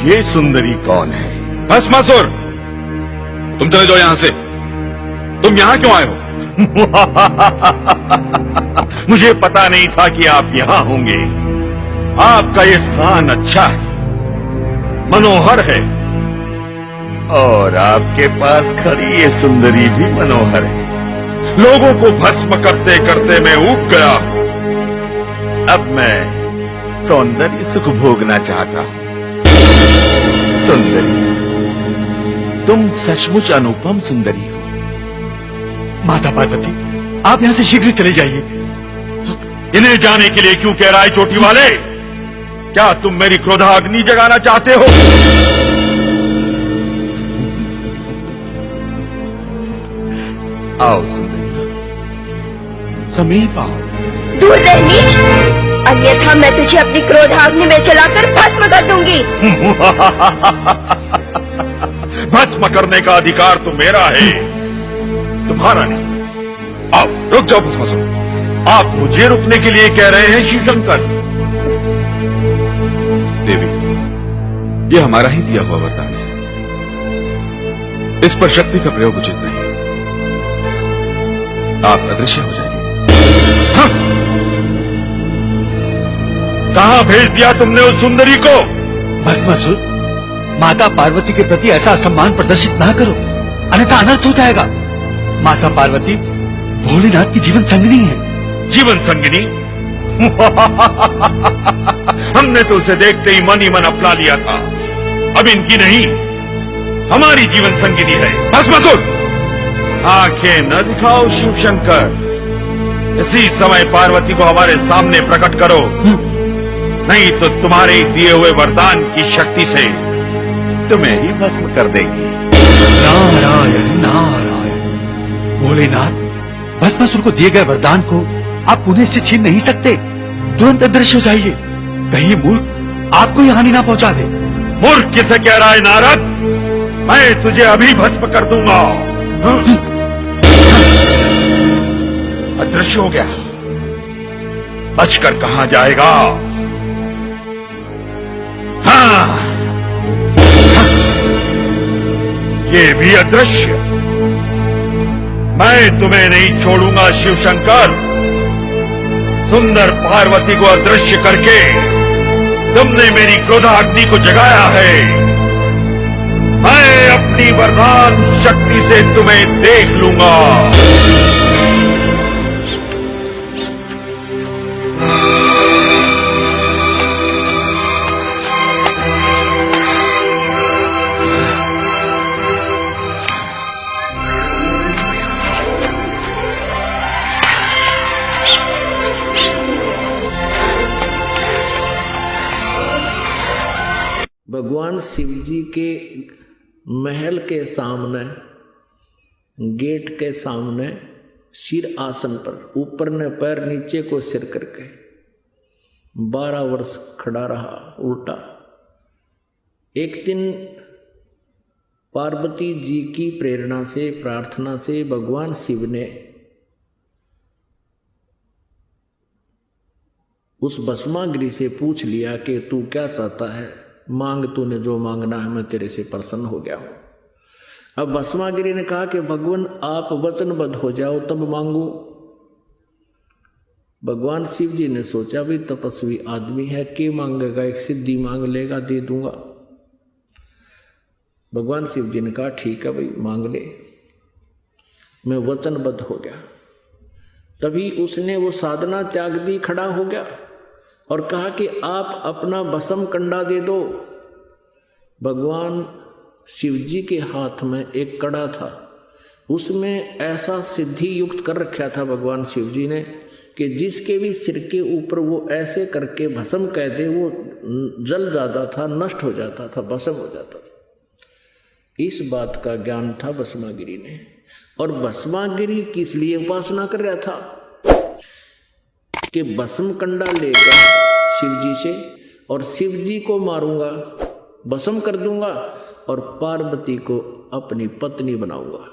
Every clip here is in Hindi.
ये सुंदरी कौन है? भस्मासुर, तुम चले जाओ यहां से। तुम यहां क्यों आए हो? मुझे पता नहीं था कि आप यहां होंगे। आपका ये स्थान अच्छा है, मनोहर है, और आपके पास खड़ी ये सुंदरी भी मनोहर है। लोगों को भस्म करते करते मैं ऊब गया। अब मैं सौंदर्य सुख भोगना चाहता हूं। सुंदरी, तुम सचमुच अनुपम सुंदरी हो। माता पार्वती, आप यहां से शीघ्र चले जाइए। इन्हें जाने के लिए क्यों कह रहा है चोटी वाले? क्या तुम मेरी क्रोधाग्नि जगाना चाहते हो? आओ सुंदरी, समीप आओ। दूर रह नीच, अन्यथा मैं तुझे अपनी क्रोधाग्नि में जलाकर भस्म कर दूंगी। भस्म करने का अधिकार तो मेरा है, तुम्हारा नहीं। आओ, रुक जाओ भस्मासुर। आप मुझे रुकने के लिए कह रहे हैं शिवशंकर? देवी, ये हमारा ही दिया हुआ वरदान है। इस पर शक्ति का प्रयोग उचित नहीं। आप अदृश्य हो जाएंगे। हाँ? कहां भेज दिया तुमने उस सुंदरी को? भस्मासुर, माता पार्वती के प्रति ऐसा असम्मान प्रदर्शित ना करो, अन्यथा अनर्थ हो जाएगा। माता पार्वती भोलेनाथ की जीवन संगिनी है। जीवन संगिनी? हमने तो उसे देखते ही मन अपना लिया था। अब इनकी नहीं, हमारी जीवन संगिनी है। भस्मासुर, आंखें न दिखाओ शिवशंकर। इसी समय पार्वती को हमारे सामने प्रकट करो, नहीं तो तुम्हारे दिए हुए वरदान की शक्ति से तुम्हें ही भस्म कर देगी। नारायण नारायण। भोलेनाथ, भस्मासुर को दिए गए वरदान को आप पुनः से छीन नहीं सकते। तुरंत अदृश्य हो जाइए, कहीं ये मूर्ख आपको ही हानि ना पहुंचा दे। मूर्ख किसे कह रहा है नारद? मैं तुझे अभी भस्म कर दूंगा। अदृश्य हो गया, बचकर कहां जाएगा? हाँ, ये भी अदृश्य। मैं तुम्हें नहीं छोड़ूंगा शिवशंकर। सुंदर पार्वती को अदृश्य करके तुमने मेरी क्रोधाग्नि को जगाया है। मैं अपनी वरदान शक्ति से तुम्हें देख लूंगा। भगवान शिव जी के महल के सामने, गेट के सामने, सिर आसन पर, ऊपर ने पैर नीचे को सिर करके 12 वर्ष खड़ा रहा उल्टा। एक दिन पार्वती जी की प्रेरणा से, प्रार्थना से भगवान शिव ने उस भस्मागिरी से पूछ लिया कि तू क्या चाहता है, मांग, तूने जो मांगना है मैं तेरे से प्रसन्न हो गया हूं। अब भस्मागिरी ने कहा कि भगवान आप वचनबद्ध हो जाओ तब मांगू। भगवान शिव जी ने सोचा भी तपस्वी आदमी है, के मांगेगा, एक सिद्धि मांग लेगा, दे दूंगा। भगवान शिव जी ने कहा ठीक है भाई, मांग ले, मैं वचनबद्ध हो गया। तभी उसने वो साधना त्याग दी, खड़ा हो गया और कहा कि आप अपना भस्म कंडा दे दो। भगवान शिव जी के हाथ में एक कड़ा था, उसमें ऐसा सिद्धि युक्त कर रखा था भगवान शिव जी ने कि जिसके भी सिर के ऊपर वो ऐसे करके भस्म कह दे, वो जल जाता था, नष्ट हो जाता था, भस्म हो जाता था। इस बात का ज्ञान था भस्मागिरी ने। और भस्मागिरी किस लिए उपासना कर रहा था कि भस्म कंडा लेकर शिव जी से, और शिव जी को मारूंगा, भस्म कर दूंगा और पार्वती को अपनी पत्नी बनाऊंगा।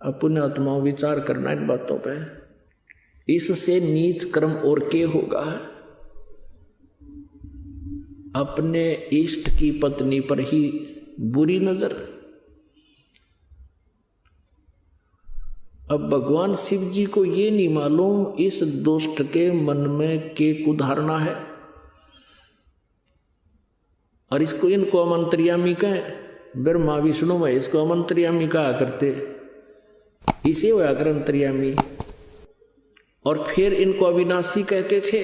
अपने आत्माओं विचार करना इन बातों पे। इससे नीच कर्म और के होगा। अपने इष्ट की पत्नी पर ही बुरी नजर। अब भगवान शिव जी को ये नहीं मालूम इस दुष्ट के मन में के कुधारना है, और इसको इनको अमंत्रियामी कहें। ब्रह्मा विष्णु महेश को अमंत्रियामी कहा करते, इसे होया कर अंतर्यामी। और फिर इनको अविनाशी कहते थे।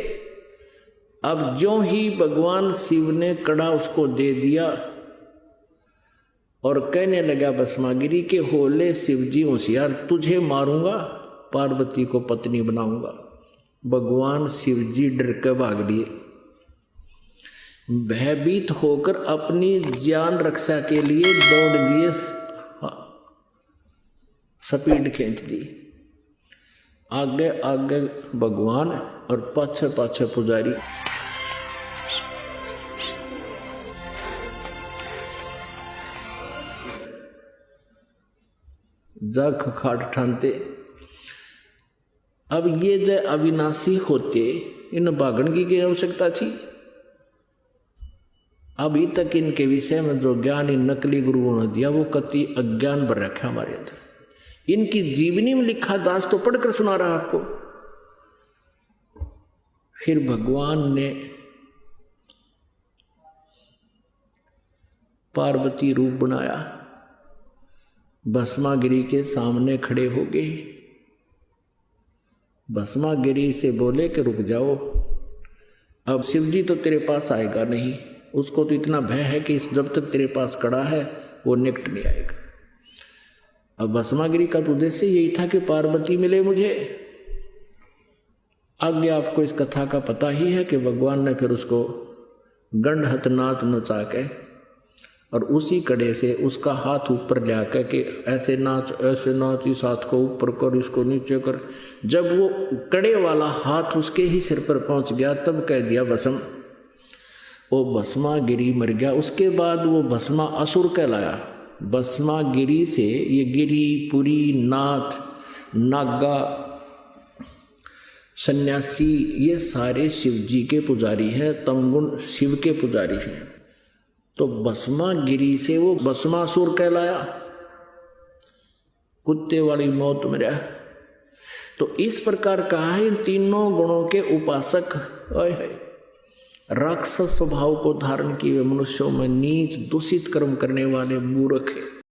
अब ज्यों ही भगवान शिव ने कड़ा उसको दे दिया और कहने लगा भस्मागिरी के होले शिव जी होशियार, तुझे मारूंगा, पार्वती को पत्नी बनाऊंगा। भगवान शिव जी डर के भाग लिए, भयभीत होकर अपनी जान रक्षा के लिए दौड़ लिए, स्पीड खींच दी। आगे आगे भगवान और पाछे पाछे पुजारी। जग खाट ठानते। अब ये जो अविनाशी होते, इन भागण की आवश्यकता थी। अभी तक इनके विषय में जो ज्ञान इन नकली गुरुओं ने दिया वो कति अज्ञान भर रखा हमारे अंदर। इनकी जीवनी में लिखा दास तो पढ़कर सुना रहा आपको। फिर भगवान ने पार्वती रूप बनाया, भस्मागिरी के सामने खड़े हो गए। भस्मागिरी से बोले कि रुक जाओ, अब शिव जी तो तेरे पास आएगा नहीं, उसको तो इतना भय है कि जब तक तेरे पास कड़ा है वो निकट नहीं आएगा। अब भस्मागिरी का तो उद्देश्य यही था कि पार्वती मिले मुझे। आगे आपको इस कथा का पता ही है कि भगवान ने फिर उसको गंडहत नाच नचा के और उसी कड़े से उसका हाथ ऊपर ले आकर के ऐसे नाच इस हाथ को ऊपर कर, इसको नीचे कर। जब वो कड़े वाला हाथ उसके ही सिर पर पहुंच गया तब कह दिया भस्म, वो भस्मागिरी मर गया। उसके बाद वो भस्मा असुर कहलाया। भस्मागिरी से ये गिरी, पुरी, नाथ, नागा, सन्यासी ये सारे शिव जी के पुजारी हैं, तमगुण शिव के पुजारी हैं। तो भस्मागिरी से वो भस्मासुर कहलाया, कुत्ते वाली मौत मरा। तो इस प्रकार कहा है इन तीनों गुणों के उपासक राक्षस स्वभाव को धारण किए मनुष्यों में नीच दूषित कर्म करने वाले मूर्ख है।